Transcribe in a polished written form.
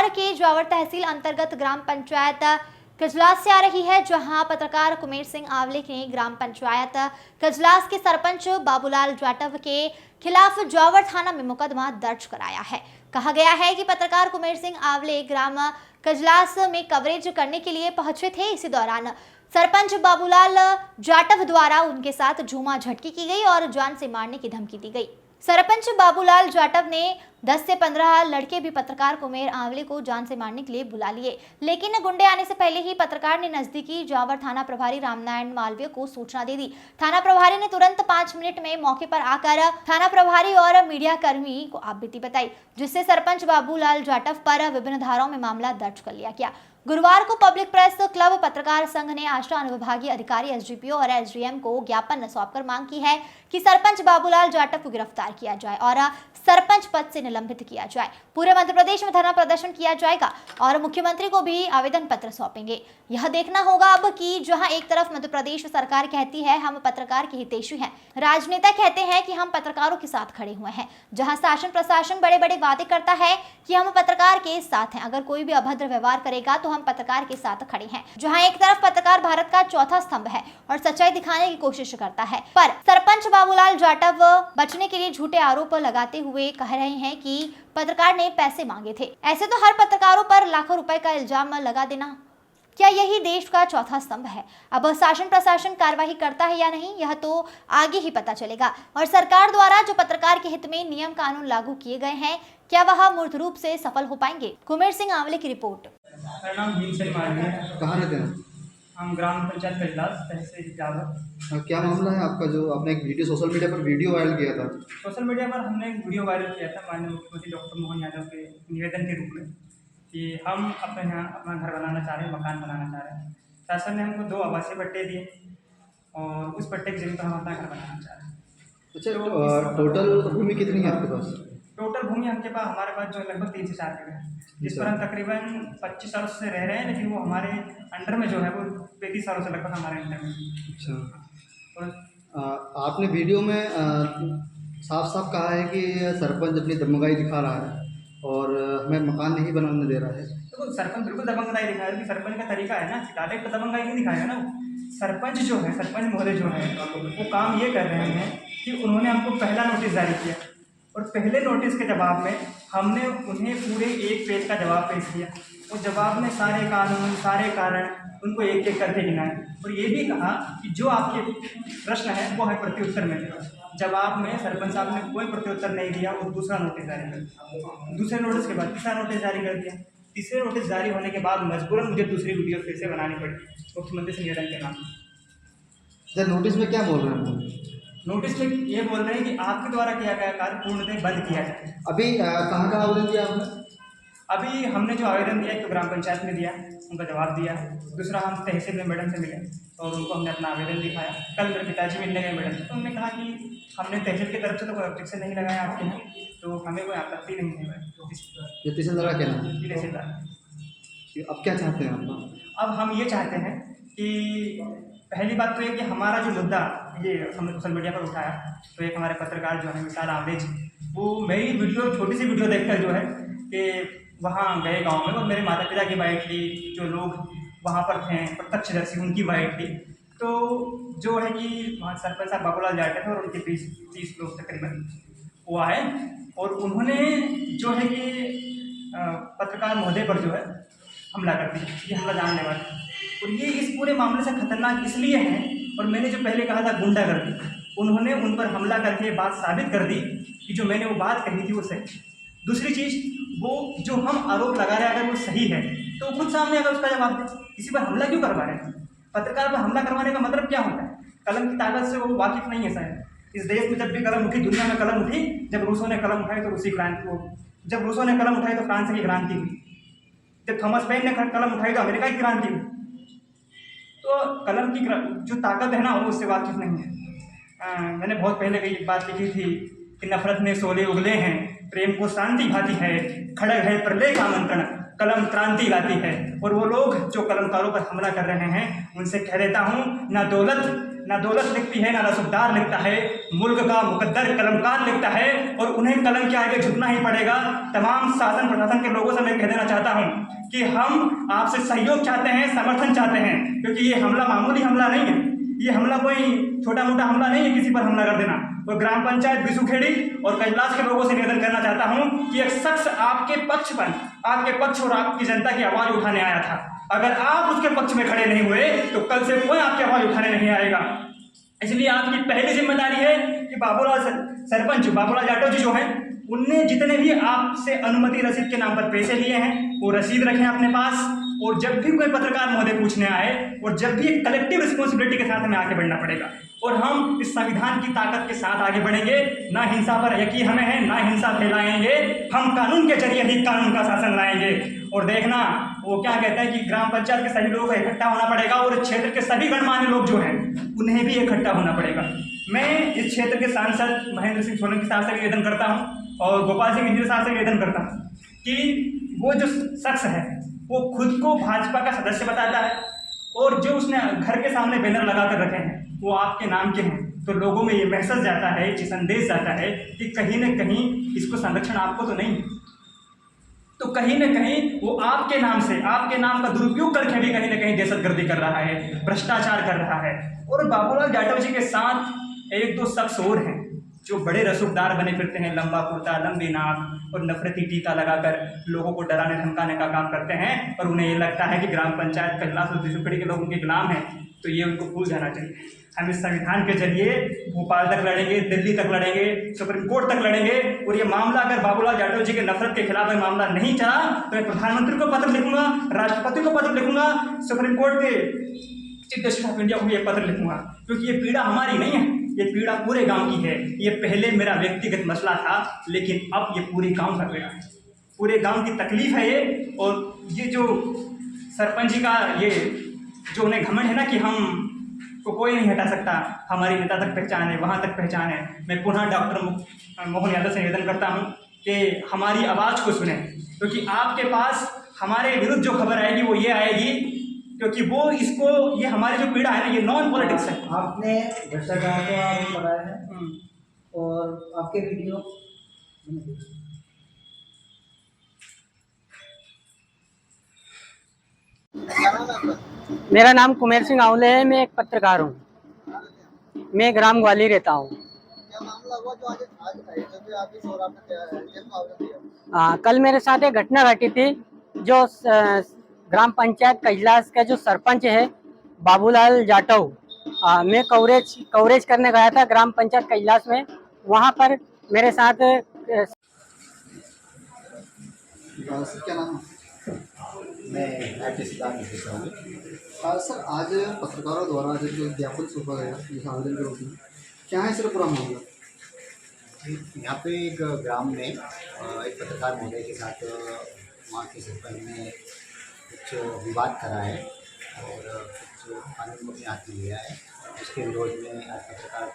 बिहार के जावर तहसील अंतर्गत ग्राम पंचायत कजलास से आ रही है, जहां पत्रकार कुमेर सिंह आवले ने ग्राम पंचायत कजलास के सरपंच बाबूलाल जाटव के खिलाफ जावर थाना में मुकदमा दर्ज कराया है। कहा गया है कि पत्रकार कुमेर सिंह आवले ग्राम कजलास में कवरेज करने के लिए पहुंचे थे। इसी दौरान सरपंच बाबूलाल जाटव द्वारा उनके साथ झूमा झटकी की गई और जान से मारने की धमकी दी गई। सरपंच बाबूलाल जाटव ने 10 से 15 लड़के भी पत्रकार कुमेर आवले को जान से मारने के लिए बुला लिए, लेकिन गुंडे आने से पहले ही पत्रकार ने नजदीकी जावर थाना प्रभारी रामनारायण मालवीय को सूचना दे दी। थाना प्रभारी ने तुरंत 5 मिनट में मौके पर आकर थाना प्रभारी और मीडिया कर्मी को आप बीती बताई, जिससे सरपंच बाबूलाल जाटव पर विभिन्न धाराओं में मामला दर्ज कर लिया गया। गुरुवार को पब्लिक प्रेस क्लब पत्रकार संघ ने आष्टा अनुविभागीय अधिकारी एसडीपीओ और एसडीएम को ज्ञापन सौंपकर मांग की है कि सरपंच बाबूलाल जाटव को गिरफ्तार किया जाए और सरपंच पद से निलंबित किया जाए। पूरे मध्य प्रदेश में धरना प्रदर्शन किया जाएगा और मुख्यमंत्री को भी आवेदन पत्र सौंपेंगे। यह देखना होगा अब कि जहां एक तरफ मध्य प्रदेश सरकार कहती है हम पत्रकार के हितैषी हैं, राजनेता कहते हैं कि हम पत्रकारों के साथ खड़े हुए हैं, जहां शासन प्रशासन बड़े बड़े वादे करता है कि हम पत्रकार के साथ हैं, अगर कोई भी अभद्र व्यवहार करेगा तो हम पत्रकार के साथ खड़े हैं। जहां एक तरफ पत्रकार भारत का चौथा स्तंभ है और सच्चाई दिखाने की कोशिश करता है, पर सरपंच बाबूलाल जाटव बचने के लिए झूठे आरोप लगाते हुए कह रहे हैं कि पत्रकार ने पैसे मांगे थे। ऐसे तो हर पत्रकारों पर लाखों रुपए का इल्जाम लगा देना, क्या यही देश का चौथा स्तंभ है? अब शासन प्रशासन कार्रवाई करता है या नहीं, यह तो आगे ही पता चलेगा। और सरकार द्वारा जो पत्रकार के हित में नियम कानून लागू किए गए हैं, क्या वह मूर्त रूप से सफल हो पाएंगे? कुमेर सिंह आवले की रिपोर्ट। मेरा नाम भीमसेन मालवीय है। कहाँ रहते हैं? हम ग्राम पंचायत कजलास तहसील जावर। क्या मामला है आपका जो आपने एक वीडियो सोशल मीडिया पर वीडियो वायरल किया था? सोशल मीडिया पर हमने एक वीडियो वायरल किया था माननीय मुख्यमंत्री डॉक्टर मोहन यादव के निवेदन के रूप में कि हम अपने यहाँ अपना घर बनाना चाह रहे हैं, मकान बनाना चाह रहे हैं। शासन ने हमको 2 आवासीय पट्टे दिए और उस पट्टे की जमीन पर हम अपना घर बनाना चाह रहे हैं। अच्छा, टोटल भूमि कितनी है आपके पास? टोटल भूमि हमारे पास जो है लगभग 3 से 4 एकड़ है, जिस पर हम तकरीबन 25 सालों से रह रहे हैं, लेकिन वो हमारे अंडर में जो है वो 35 सालों से लगभग हमारे अंडर में। अच्छा, और आपने वीडियो में साफ साफ कहा है कि सरपंच अपनी दबंगाई दिखा रहा है और हमें मकान नहीं बनाने दे रहा है। तो सरपंच बिल्कुल दबंगाई दिखाया कि सरपंच का तरीका है ना, डायरेक्ट दबंगाई नहीं दिखाएगा ना। सरपंच जो है, सरपंच महोदय जो है, वो काम ये कर रहे हैं कि उन्होंने हमको पहला नोटिस जारी किया और पहले नोटिस के जवाब में हमने उन्हें पूरे 1 पेज का जवाब पेश किया। उस जवाब में सारे कानून, सारे कारण उनको एक एक करके गिनाए और ये भी कहा कि जो आपके प्रश्न है वो है प्रत्युत्तर में। जवाब में सरपंच साहब ने कोई प्रत्युत्तर नहीं दिया और दूसरा नोटिस जारी कर दिया। दूसरे नोटिस के बाद तीसरा नोटिस जारी कर दिया। तीसरे नोटिस जारी होने के बाद मजबूरन मुझे दूसरी वीडियो फिर से बनानी पड़ी मुख्यमंत्री से निवेदन के नाम। सर, नोटिस में क्या बोल रहे हैं? नोटिस में ये बोल रहे हैं कि आपके द्वारा किया गया कार्य पूर्णतः बंद किया जाए। अभी कहाँ का आवेदन दिया आपने? अभी हमने जो आवेदन दिया, एक तो ग्राम पंचायत में दिया, उनका जवाब दिया। दूसरा हम तहसील में मैडम से मिले और उनको हमने अपना आवेदन दिखाया। कल मेरे पिताजी मिलने गए मैडम से, तो उन्होंने कहा कि हमने तहसील की तरफ से तो कोई ऑब्जेक्शन नहीं लगाया आपके यहाँ, तो हमें कोई आपत्ति नहीं है। तहसीलदार क्या नाम? तहसीलदार। अब क्या चाहते हैं आप? अब हम ये चाहते हैं कि पहली बात तो ये कि हमारा जो मुद्दा ये हमने सोशल मीडिया पर उठाया, तो एक हमारे पत्रकार जो है विशाल आवले जी, वो मेरी वीडियो, छोटी सी वीडियो देखकर जो है कि वहाँ गए गांव में और मेरे माता पिता की बाइट ली, जो लोग वहाँ पर थे प्रत्यक्षदर्शी उनकी बाइट ली। तो जो है कि वहाँ सरपंच साहब बाबूलाल जाटव थे और उनके 30 लोग तकरीबन वो आए और उन्होंने जो है कि पत्रकार महोदय पर जो है हमला कर दिया। ये हमला जानलेवा है और ये इस पूरे मामले से खतरनाक इसलिए है, और मैंने जो पहले कहा था गुंडागर्दी, उन्होंने उन पर हमला करके बात साबित कर दी कि जो मैंने वो बात कही थी वो सही। दूसरी चीज़, वो जो हम आरोप लगा रहे हैं अगर वो सही है तो खुद सामने अगर उसका जवाब दे। किसी पर हमला क्यों करवा रहे हैं? पत्रकार पर हमला करवाने का मतलब क्या होता है? कलम की ताकत से वो वाकिफ नहीं है शायद। इस देश में जब भी कलम उठी, दुनिया में कलम उठी, जब रूसों ने कलम उठाई तो रूसी क्रांति को, जब रूसों ने कलम उठाई तो फ्रांस की क्रांति हुई, जब थॉमस पेन ने कलम उठाई तो अमेरिका की क्रांति हुई। तो कलम की जो ताकत है ना वो उससे वाकिफ नहीं है। मैंने बहुत पहले कई बात लिखी थी कि नफरत में शोले उगले हैं, प्रेम को शांति भाती है, खड़ग है प्रलय का आमंत्रण, कलम क्रांति लाती है। और वो लोग जो कलमकारों पर हमला कर रहे हैं उनसे कह देता हूँ, ना दौलत लिखती है, ना रसूखदार लिखता है, मुल्क का मुकद्दर कलमकार लिखता है और उन्हें कलम के आगे झुकना ही पड़ेगा। तमाम शासन प्रशासन के लोगों से मैं कह देना चाहता हूँ कि हम आपसे सहयोग चाहते हैं, समर्थन चाहते हैं, क्योंकि ये हमला मामूली हमला नहीं है। ये हमला कोई छोटा मोटा हमला नहीं है किसी पर हमला कर देना। और ग्राम पंचायत बिसुखेड़ी और कैलाश के लोगों से निवेदन करना चाहता हूं कि एक शख्स आपके पक्ष और आपकी जनता की आवाज उठाने आया था। अगर आप उसके पक्ष में खड़े नहीं हुए तो कल से कोई आपकी आवाज उठाने नहीं आएगा। इसलिए आपकी पहली जिम्मेदारी है कि सरपंच बाबूलाल जाटव जी जो हैं, उनने जितने भी आपसे अनुमति रसीद के नाम पर पैसे लिए हैं वो रसीद रखें अपने पास। और जब भी कोई पत्रकार महोदय पूछने आए और जब भी कलेक्टिव रिस्पॉन्सिबिलिटी के साथ हमें आगे बढ़ना पड़ेगा और हम इस संविधान की ताकत के साथ आगे बढ़ेंगे। ना हिंसा पर यकीन हमें है, ना हिंसा फैलाएंगे, हम कानून के जरिए ही कानून का शासन लाएंगे। और देखना वो क्या कहता है कि ग्राम पंचायत के सभी लोगों को इकट्ठा होना पड़ेगा और क्षेत्र के सभी गणमान्य लोग जो हैं उन्हें भी इकट्ठा होना पड़ेगा। मैं इस क्षेत्र के सांसद महेंद्र सिंह सोलंकी साहब से निवेदन करता हूँ और गोपाल सिंह इंजीनियर साहब से निवेदन करता हूँ कि वो जो शख्स है वो खुद को भाजपा का सदस्य बताता है और जो उसने घर के सामने बैनर लगा कर रखे हैं वो आपके नाम के हैं, तो लोगों में ये मैसेज जाता है, ये संदेश जाता है कि कहीं न कहीं इसको संरक्षण आपको तो नहीं है, तो कहीं न कहीं वो आपके नाम से, आपके नाम का दुरुपयोग करके भी कहीं न कहीं दहशतगर्दी कर रहा है, भ्रष्टाचार कर रहा है। और बाबूलाल जाटव जी के साथ एक दो शख्स और हैं जो बड़े रसूखदार बने फिरते हैं, लंबा कुर्ता, लंबी नाक और नफरती टीका लगाकर लोगों को डराने धमकाने का काम करते हैं। और उन्हें ये लगता है कि ग्राम पंचायत कैलाश और बिसुखेड़ी के लोग उनके गुलाम हैं, तो ये उनको भूल जाना चाहिए। हम इस संविधान के जरिए भोपाल तक लड़ेंगे, दिल्ली तक लड़ेंगे, सुप्रीम कोर्ट तक लड़ेंगे। और ये मामला अगर बाबूलाल जाटव जी के नफरत के खिलाफ ये मामला नहीं चला तो मैं प्रधानमंत्री को पत्र लिखूंगा, राष्ट्रपति को पत्र लिखूंगा, सुप्रीम कोर्ट के चीफ जस्टिस ऑफ इंडिया को ये पत्र लिखूंगा, क्योंकि ये पीड़ा हमारी नहीं है, ये पीड़ा पूरे गांव की है। ये पहले मेरा व्यक्तिगत मसला था, लेकिन अब ये पूरे गांव का पीड़ा है, पूरे गांव की तकलीफ है ये। और ये जो सरपंच जी का ये जो उन्हें घमंड है ना कि हम को कोई नहीं हटा सकता, हमारी नेता तक पहचान है, वहाँ तक पहचान है। मैं पुनः डॉक्टर मोहन यादव से निवेदन करता हूँ कि हमारी आवाज़ को सुने, क्योंकि आपके पास हमारे विरुद्ध जो खबर आएगी वो ये आएगी, क्योंकि वो इसको ये हमारी जो पीड़ा है ना ये नॉन पॉलिटिक्स है। आपने भ्रष्टाचार का आरोप लगाया है और आपके वीडियो मेरा नाम कुमेर सिंह आंवले है। मैं एक पत्रकार हूँ। मैं ग्राम ग्वाली रहता हूँ। क्या मामला हुआ जो आज आप इस और आपने कल मेरे साथ एक घटना घटी थी। जो ग्राम पंचायत कैलाश का जो सरपंच है बाबूलाल जाटव, मैं कवरेज करने गया था ग्राम पंचायत कैलाश में। वहाँ पर मेरे साथ क्या नाम है? मैं सर, आज पत्रकारों द्वारा जो ज्ञापन सौंपा गया इस आवेदन के रूप में, क्या है सर पूरा मामला? यहाँ पे एक ग्राम में एक पत्रकार महोदय के साथ वहाँ के सरपंच ने कुछ विवाद करा है और कुछ कानून को अपने हाथ में लिया है। उसके विरोध में आज पत्रकार